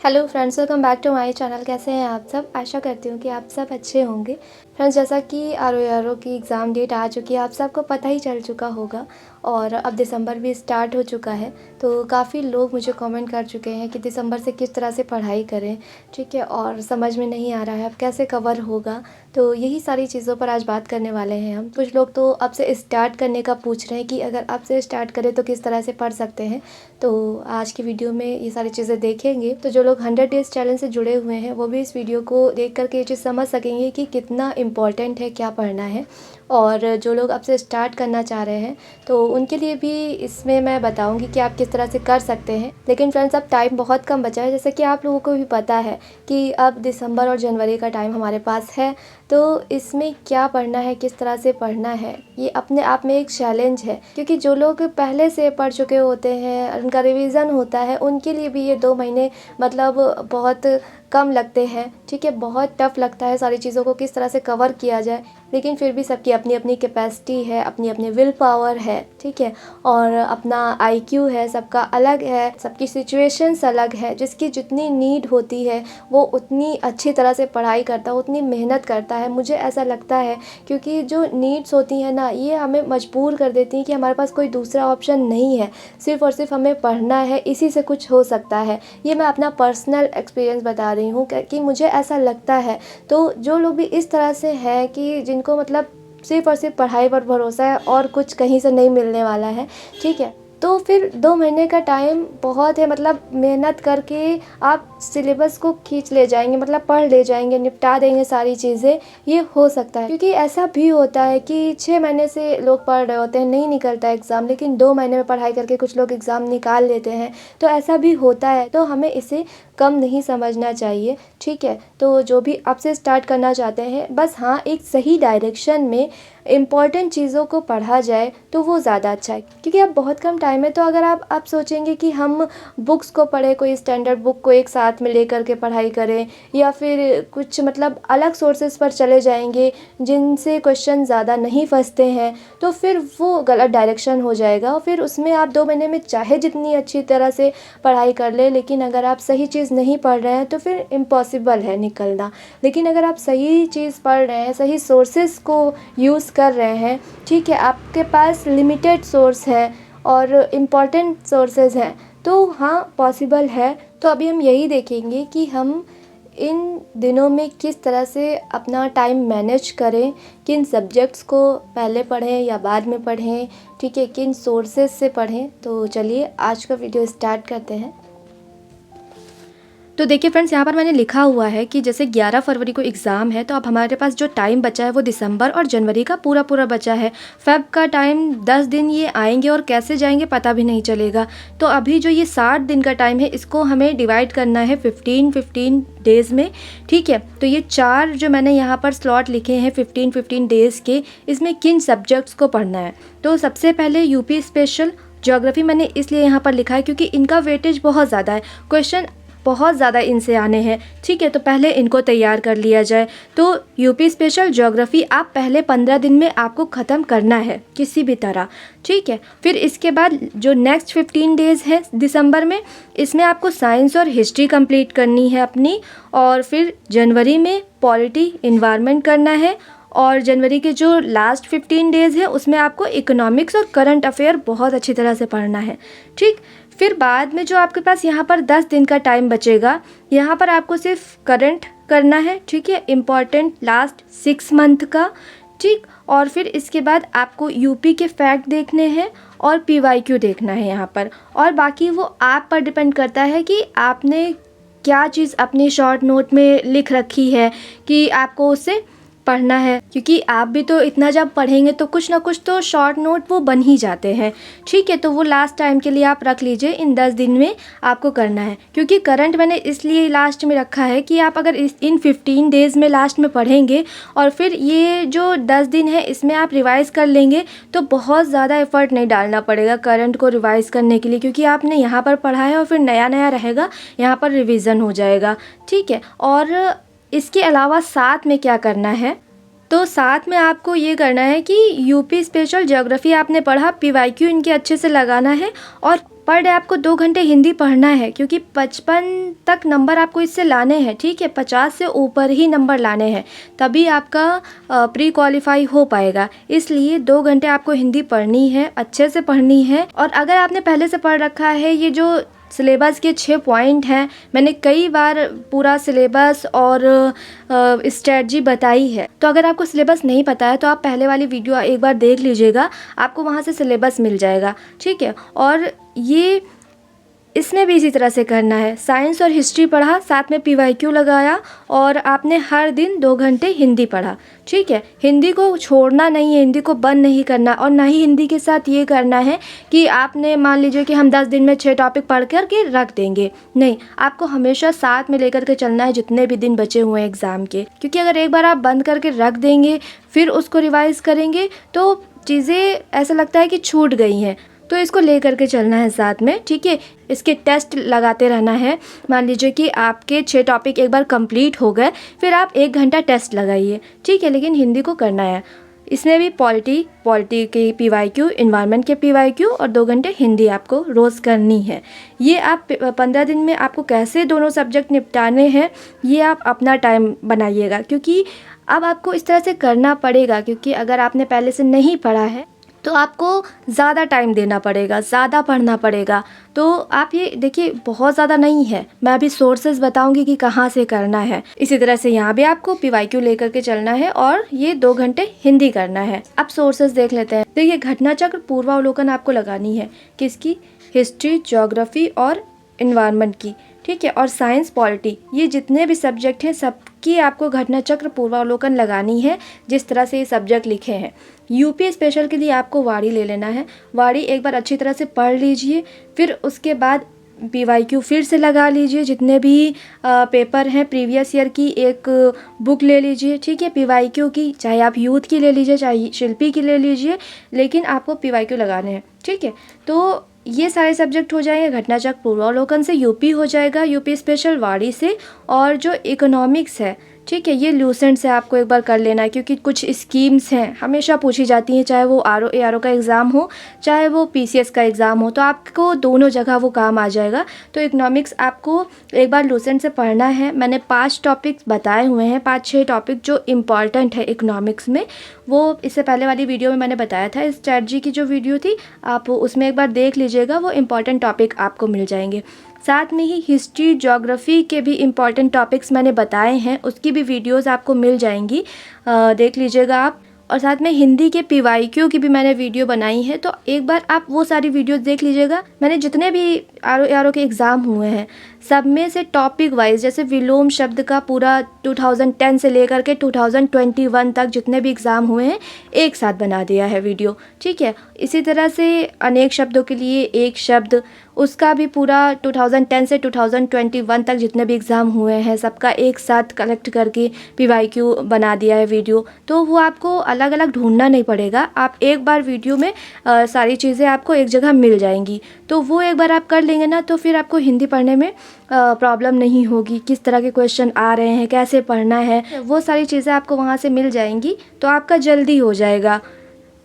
Hello friends, welcome back to my channel. कैसे हैं आप सब? आशा करती हूँ कि आप सब अच्छे होंगे। फ्रेंड्स, जैसा कि आर की एग्ज़ाम डेट आ चुकी है, आप सबको पता ही चल चुका होगा और अब दिसंबर भी स्टार्ट हो चुका है। तो काफ़ी लोग मुझे कमेंट कर चुके हैं कि दिसंबर से किस तरह से पढ़ाई करें, ठीक है, और समझ में नहीं आ रहा है अब कैसे कवर होगा। तो यही सारी चीज़ों पर आज बात करने वाले हैं हम। कुछ लोग तो अब से स्टार्ट करने का पूछ रहे हैं कि अगर अब से स्टार्ट करें तो किस तरह से पढ़ सकते हैं। तो आज की वीडियो में ये सारी चीज़ें देखेंगे। तो जो लोग 100 डेज़ चैलेंज से जुड़े हुए हैं वो भी इस वीडियो को देख करके ये चीज़ समझ सकेंगे कि कितना इम्पॉर्टेंट है, क्या पढ़ना है। और जो लोग अब से स्टार्ट करना चाह रहे हैं तो उनके लिए भी इसमें मैं बताऊंगी कि आप किस तरह से कर सकते हैं। लेकिन फ्रेंड्स, अब टाइम बहुत कम बचा है, जैसे कि आप लोगों को भी पता है कि अब दिसंबर और जनवरी का टाइम हमारे पास है। तो इसमें क्या पढ़ना है, किस तरह से पढ़ना है, ये अपने आप में एक चैलेंज है, क्योंकि जो लोग पहले से पढ़ चुके होते हैं, उनका रिवीजन होता है, उनके लिए भी ये 2 महीने मतलब बहुत कम लगते हैं, ठीक है। बहुत टफ लगता है सारी चीज़ों को किस तरह से कवर किया जाए, लेकिन फिर भी सबकी अपनी अपनी कैपेसिटी है, अपनी अपनी विल पावर है, ठीक है, और अपना आईक्यू है, सबका अलग है, सबकी सिचुएशंस अलग है। जिसकी जितनी नीड होती है वो उतनी अच्छी तरह से पढ़ाई करता है, उतनी मेहनत करता है, मुझे ऐसा लगता है। क्योंकि जो नीड्स होती हैं ना, ये हमें मजबूर कर देती हैं कि हमारे पास कोई दूसरा ऑप्शन नहीं है, सिर्फ़ और सिर्फ हमें पढ़ना है, इसी से कुछ हो सकता है। ये मैं अपना पर्सनल एक्सपीरियंस बता रही हूँ कि मुझे ऐसा लगता है। तो जो लोग भी इस तरह से हैं कि जिनको मतलब सिर्फ़ और सिर्फ पढ़ाई पर भरोसा है और कुछ कहीं से नहीं मिलने वाला है, ठीक है, तो फिर 2 महीने का टाइम बहुत है। मतलब मेहनत करके आप सिलेबस को खींच ले जाएंगे, मतलब पढ़ ले जाएंगे, निपटा देंगे सारी चीज़ें, ये हो सकता है। क्योंकि ऐसा भी होता है कि 6 महीने से लोग पढ़ रहे होते हैं, नहीं निकलता एग्ज़ाम, लेकिन 2 महीने में पढ़ाई करके कुछ लोग एग्ज़ाम निकाल लेते हैं। तो ऐसा भी होता है, तो हमें इसे कम नहीं समझना चाहिए, ठीक है। तो जो भी अब से स्टार्ट करना चाहते हैं, बस हाँ, एक सही डायरेक्शन में इम्पॉर्टेंट चीज़ों को पढ़ा जाए तो वो ज़्यादा अच्छा है। क्योंकि अब बहुत कम टाइम है, तो अगर आप सोचेंगे कि हम बुक्स को पढ़ें, कोई स्टैंडर्ड बुक को एक साथ में लेकर के पढ़ाई करें, या फिर कुछ मतलब अलग सोर्सेज पर चले जाएंगे जिनसे क्वेश्चन ज़्यादा नहीं फंसते हैं, तो फिर वो गलत डायरेक्शन हो जाएगा। और फिर उसमें आप 2 महीने में चाहे जितनी अच्छी तरह से पढ़ाई कर ले, लेकिन अगर आप सही चीज़ नहीं पढ़ रहे हैं तो फिर इम्पॉसिबल है निकलना। लेकिन अगर आप सही चीज़ पढ़ रहे हैं, सही सोर्सेज को यूज़ कर रहे हैं, ठीक है, आपके पास लिमिटेड सोर्स है और इम्पॉर्टेंट सोर्सेज हैं, तो हाँ, पॉसिबल है। तो अभी हम यही देखेंगे कि हम इन दिनों में किस तरह से अपना टाइम मैनेज करें, किन सब्जेक्ट्स को पहले पढ़ें या बाद में पढ़ें, ठीक है, किन सोर्सेज से पढ़ें। तो चलिए आज का वीडियो स्टार्ट करते हैं। तो देखिए फ्रेंड्स, यहाँ पर मैंने लिखा हुआ है कि जैसे 11 फरवरी को एग्ज़ाम है, तो अब हमारे पास जो टाइम बचा है वो दिसंबर और जनवरी का पूरा बचा है। फेब का टाइम 10 दिन ये आएंगे और कैसे जाएंगे पता भी नहीं चलेगा। तो अभी जो ये 60 दिन का टाइम है, इसको हमें डिवाइड करना है 15 डेज़ में, ठीक है। तो ये 4 जो मैंने यहाँ पर स्लॉट लिखे हैं 15 डेज़ के, इसमें किन सब्जेक्ट्स को पढ़ना है। तो सबसे पहले यूपी स्पेशल ज्योग्राफी मैंने इसलिए यहाँ पर लिखा है क्योंकि इनका वेटेज बहुत ज़्यादा है, क्वेश्चन बहुत ज़्यादा इनसे आने हैं, ठीक है। तो पहले इनको तैयार कर लिया जाए। तो यूपी स्पेशल ज्योग्राफी आप पहले 15 दिन में आपको ख़त्म करना है किसी भी तरह, ठीक है। फिर इसके बाद जो नेक्स्ट 15 डेज़ है दिसंबर में, इसमें आपको साइंस और हिस्ट्री कंप्लीट करनी है अपनी। और फिर जनवरी में पॉलिटी इन्वायरमेंट करना है। और जनवरी के जो लास्ट 15 डेज़ है उसमें आपको इकोनॉमिक्स और करंट अफेयर बहुत अच्छी तरह से पढ़ना है, ठीक। फिर बाद में जो आपके पास यहाँ पर 10 दिन का टाइम बचेगा, यहाँ पर आपको सिर्फ करंट करना है, ठीक है, इम्पॉर्टेंट लास्ट 6 मंथ का, ठीक। और फिर इसके बाद आपको यूपी के फैक्ट देखने हैं और पीवाईक्यू देखना है यहाँ पर। और बाकी वो आप पर डिपेंड करता है कि आपने क्या चीज़ अपनी शॉर्ट नोट में लिख रखी है कि आपको उसे पढ़ना है। क्योंकि आप भी तो इतना जब पढ़ेंगे तो कुछ ना कुछ तो शॉर्ट नोट वो बन ही जाते हैं, ठीक है। तो वो लास्ट टाइम के लिए आप रख लीजिए, इन 10 दिन में आपको करना है। क्योंकि करंट मैंने इसलिए लास्ट में रखा है कि आप अगर इन 15 डेज़ में लास्ट में पढ़ेंगे और फिर ये जो 10 दिन है इसमें आप रिवाइज़ कर लेंगे, तो बहुत ज़्यादा एफर्ट नहीं डालना पड़ेगा करंट को रिवाइज़ करने के लिए, क्योंकि आपने यहाँ पर पढ़ा है और फिर नया रहेगा, यहाँ पर रिविज़न हो जाएगा, ठीक है। और इसके अलावा साथ में क्या करना है, तो साथ में आपको ये करना है कि यूपी स्पेशल ज्योग्राफी आपने पढ़ा, पीवाईक्यू इनके अच्छे से लगाना है और पर डे आपको 2 घंटे हिंदी पढ़ना है, क्योंकि 55 तक नंबर आपको इससे लाने हैं, ठीक है। 50 से ऊपर ही नंबर लाने हैं, तभी आपका प्री क्वालिफाई हो पाएगा। इसलिए 2 घंटे आपको हिंदी पढ़नी है, अच्छे से पढ़नी है। और अगर आपने पहले से पढ़ रखा है, ये जो सिलेबस के 6 पॉइंट हैं, मैंने कई बार पूरा सिलेबस और स्ट्रेटजी बताई है। तो अगर आपको सिलेबस नहीं पता है तो आप पहले वाली वीडियो एक बार देख लीजिएगा, आपको वहाँ से सिलेबस मिल जाएगा, ठीक है। और ये इसमें भी इसी तरह से करना है। साइंस और हिस्ट्री पढ़ा, साथ में PYQ लगाया, और आपने हर दिन 2 घंटे हिंदी पढ़ा, ठीक है। हिंदी को छोड़ना नहीं है, हिंदी को बंद नहीं करना, और ना ही हिंदी के साथ ये करना है कि आपने मान लीजिए कि हम 10 दिन में 6 टॉपिक पढ़ कर के रख देंगे। नहीं, आपको हमेशा साथ में लेकर के चलना है जितने भी दिन बचे हुए हैं एग्ज़ाम के, क्योंकि अगर एक बार आप बंद करके रख देंगे फिर उसको रिवाइज़ करेंगे तो चीज़ें ऐसा लगता है कि छूट गई हैं। तो इसको ले करके चलना है साथ में, ठीक है। इसके टेस्ट लगाते रहना है। मान लीजिए कि आपके 6 टॉपिक एक बार कंप्लीट हो गए, फिर आप 1 घंटा टेस्ट लगाइए, ठीक है, लेकिन हिंदी को करना है। इसमें भी पॉलिटी की PYQ, इन्वायरमेंट के PYQ, और 2 घंटे हिंदी आपको रोज़ करनी है। ये आप 15 दिन में आपको कैसे दोनों सब्जेक्ट निपटाने हैं, ये आप अपना टाइम बनाइएगा, क्योंकि अब आपको इस तरह से करना पड़ेगा, क्योंकि अगर आपने पहले से नहीं पढ़ा है तो आपको ज़्यादा टाइम देना पड़ेगा, ज़्यादा पढ़ना पड़ेगा। तो आप ये देखिए, बहुत ज़्यादा नहीं है, मैं अभी सोर्सेज बताऊंगी कि कहाँ से करना है। इसी तरह से यहाँ भी आपको PYQ लेकर के चलना है और ये 2 घंटे हिंदी करना है। अब सोर्सेज देख लेते हैं। देखिए, घटना चक्र पूर्वावलोकन आपको लगानी है, किसकी? हिस्ट्री, ज्योग्राफी और इन्वायरमेंट की, ठीक है। और साइंस, पॉलिटी, ये जितने भी सब्जेक्ट हैं सबकी आपको घटना चक्र पूर्वावलोकन लगानी है, जिस तरह से ये सब्जेक्ट लिखे हैं। यूपी स्पेशल के लिए आपको वाणी ले लेना है। वाणी एक बार अच्छी तरह से पढ़ लीजिए, फिर उसके बाद PYQ फिर से लगा लीजिए। जितने भी पेपर हैं प्रीवियस ईयर की एक बुक ले लीजिए, ठीक है, PYQ की, चाहे आप यूथ की ले लीजिए, चाहे शिल्पी की ले लीजिए, लेकिन आपको PYQ लगाने हैं, ठीक है। तो ये सारे सब्जेक्ट हो जाएंगे घटना चक्र पूर्वावलोकन से। यूपी हो जाएगा, यूपी स्पेशल वाणी से। और जो इकोनॉमिक्स है, ठीक है, ये लूसेंट से आपको एक बार कर लेना है, क्योंकि कुछ स्कीम्स हैं हमेशा पूछी जाती हैं, चाहे वो RO ARO का एग्ज़ाम हो, चाहे वो PCS का एग्ज़ाम हो, तो आपको दोनों जगह वो काम आ जाएगा। तो इकोनॉमिक्स आपको एक बार लूसेंट से पढ़ना है। मैंने 5 टॉपिक्स बताए हुए हैं, 5-6 टॉपिक जो इम्पॉर्टेंट है इकोनॉमिक्स में, वो इससे पहले वाली वीडियो में मैंने बताया था। स्ट्रेटजी की जो वीडियो थी आप उसमें एक बार देख लीजिएगा, वो इम्पॉर्टेंट टॉपिक आपको मिल जाएंगे। साथ में ही हिस्ट्री, ज्योग्राफी के भी इम्पॉर्टेंट टॉपिक्स मैंने बताए हैं, उसकी भी वीडियोस आपको मिल जाएंगी, देख लीजिएगा आप। और साथ में हिंदी के PYQ की भी मैंने वीडियो बनाई है, तो एक बार आप वो सारी वीडियोस देख लीजिएगा। मैंने जितने भी RO ARO के एग्ज़ाम हुए हैं सब में से टॉपिक वाइज, जैसे विलोम शब्द का पूरा 2010 से लेकर के 2021 तक जितने भी एग्ज़ाम हुए हैं एक साथ बना दिया है वीडियो, ठीक है। इसी तरह से अनेक शब्दों के लिए एक शब्द, उसका भी पूरा 2010 से 2021 तक जितने भी एग्ज़ाम हुए हैं सबका एक साथ कलेक्ट करके PYQ बना दिया है वीडियो। तो वो आपको अलग अलग ढूंढना नहीं पड़ेगा, आप एक बार वीडियो में सारी चीज़ें आपको एक जगह मिल जाएंगी। तो वो एक बार आप कर लेंगे ना, तो फिर आपको हिंदी पढ़ने में प्रॉब्लम नहीं होगी। किस तरह के क्वेश्चन आ रहे हैं, कैसे पढ़ना है, वो सारी चीज़ें आपको वहाँ से मिल जाएंगी, तो आपका जल्दी हो जाएगा।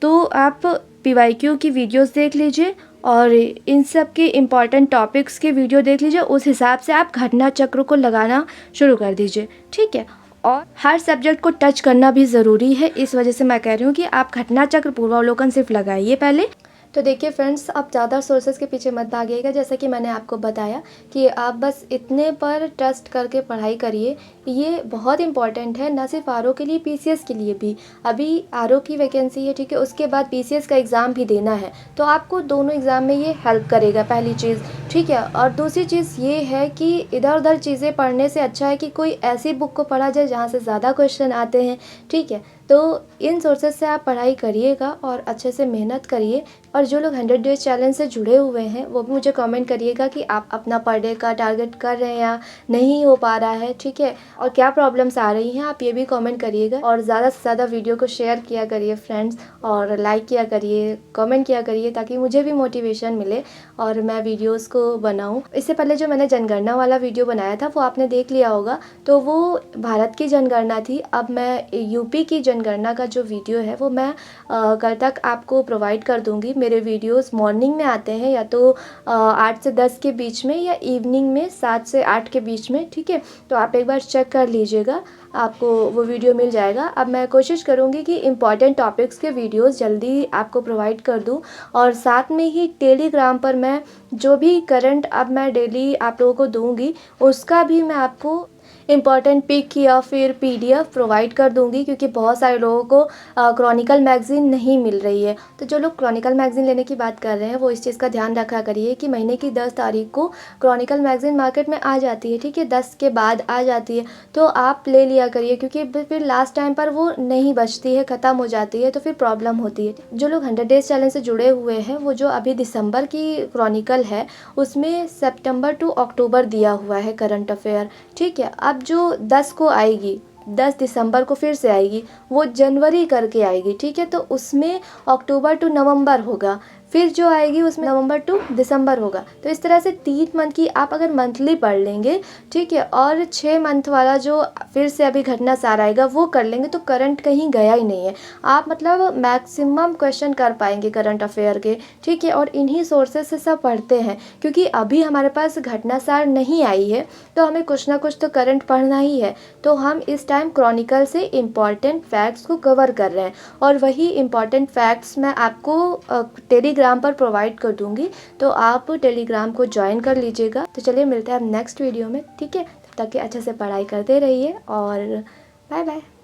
तो आप PYQ की वीडियोस देख लीजिए और इन सब के इम्पॉर्टेंट टॉपिक्स के वीडियो देख लीजिए, उस हिसाब से आप घटना चक्र को लगाना शुरू कर दीजिए, ठीक है। और हर सब्जेक्ट को टच करना भी ज़रूरी है, इस वजह से मैं कह रही हूँ कि आप घटना चक्र पूर्वावलोकन सिर्फ लगाइए पहले। तो देखिए फ्रेंड्स, आप ज़्यादा सोर्सेज के पीछे मत भागिएगा। जैसा कि मैंने आपको बताया कि आप बस इतने पर ट्रस्ट करके पढ़ाई करिए, ये बहुत इंपॉर्टेंट है, ना सिर्फ RO के लिए, PCS के लिए भी। अभी RO की वैकेंसी है, ठीक है, उसके बाद PCS का एग्ज़ाम भी देना है, तो आपको दोनों एग्ज़ाम में ये हेल्प करेगा, पहली चीज़, ठीक है। और दूसरी चीज़ ये है कि इधर उधर चीज़ें पढ़ने से अच्छा है कि कोई ऐसी बुक को पढ़ा जाए जहाँ से ज़्यादा क्वेश्चन आते हैं, ठीक है। तो इन सोर्सेज से आप पढ़ाई करिएगा और अच्छे से मेहनत करिए। और जो लोग 100 डेज चैलेंज से जुड़े हुए हैं वो भी मुझे कमेंट करिएगा कि आप अपना पर डे का टारगेट कर रहे हैं या नहीं हो पा रहा है, ठीक है, और क्या प्रॉब्लम्स आ रही हैं, आप ये भी कमेंट करिएगा। और ज़्यादा से ज़्यादा वीडियो को शेयर किया करिए फ्रेंड्स, और लाइक किया करिए, कमेंट किया करिए, ताकि मुझे भी मोटिवेशन मिले और मैं वीडियोज़ को बनाऊँ। इससे पहले जो मैंने जनगणना वाला वीडियो बनाया था वो आपने देख लिया होगा, तो वो भारत की जनगणना थी। अब मैं यूपी की जनगणना का जो वीडियो है वो मैं कल तक आपको प्रोवाइड कर दूंगी। मेरे वीडियोस मॉर्निंग में आते हैं या तो 8 से 10 के बीच में या इवनिंग में 7 से 8 के बीच में, ठीक है। तो आप एक बार चेक कर लीजिएगा, आपको वो वीडियो मिल जाएगा। अब मैं कोशिश करूँगी कि इम्पॉर्टेंट टॉपिक्स के वीडियोस जल्दी आपको प्रोवाइड कर दूँ, और साथ में ही टेलीग्राम पर मैं जो भी करंट अब मैं डेली आप लोगों को दूँगी उसका भी मैं आपको इम्पॉर्टेंट पिक या फिर पीडीएफ प्रोवाइड कर दूंगी, क्योंकि बहुत सारे लोगों को क्रॉनिकल मैगज़ीन नहीं मिल रही है। तो जो लोग क्रॉनिकल मैगज़ीन लेने की बात कर रहे हैं वो इस चीज़ का ध्यान रखा करिए कि महीने की 10 तारीख को क्रॉनिकल मैगज़ीन मार्केट में आ जाती है, ठीक है, 10 के बाद आ जाती है। तो आप ले लिया करिए, क्योंकि फिर लास्ट टाइम पर वो नहीं बचती है, ख़त्म हो जाती है, तो फिर प्रॉब्लम होती है। जो लोग 100 डेज़ चैलेंज से जुड़े हुए हैं, वो जो अभी दिसंबर की क्रॉनिकल है उसमें सितंबर टू अक्टूबर दिया हुआ है करंट अफेयर, ठीक है। अब जो 10 को आएगी, 10 दिसंबर को फिर से आएगी, वो जनवरी करके आएगी, ठीक है। तो उसमें अक्टूबर टू नवंबर होगा, फिर जो आएगी उसमें नवंबर टू दिसंबर होगा। तो इस तरह से 3 मंथ की आप अगर मंथली पढ़ लेंगे, ठीक है, और 6 मंथ वाला जो फिर से अभी घटना सार आएगा वो कर लेंगे, तो करंट कहीं गया ही नहीं है। आप मतलब मैक्सिमम क्वेश्चन कर पाएंगे करंट अफेयर के, ठीक है। और इन्हीं सोर्सेज से सब पढ़ते हैं, क्योंकि अभी हमारे पास घटना सार नहीं आई है, तो हमें कुछ ना कुछ तो करंट पढ़ना ही है। तो हम इस टाइम क्रॉनिकल से इम्पॉर्टेंट फैक्ट्स को कवर कर रहे हैं, और वही इम्पॉर्टेंट फैक्ट्स मैं आपको टेलीग्राम पर प्रोवाइड कर दूंगी। तो आप टेलीग्राम को ज्वाइन कर लीजिएगा। तो चलिए मिलते हैं अब नेक्स्ट वीडियो में, ठीक है। तब तक के अच्छे से पढ़ाई करते रहिए, और बाय बाय।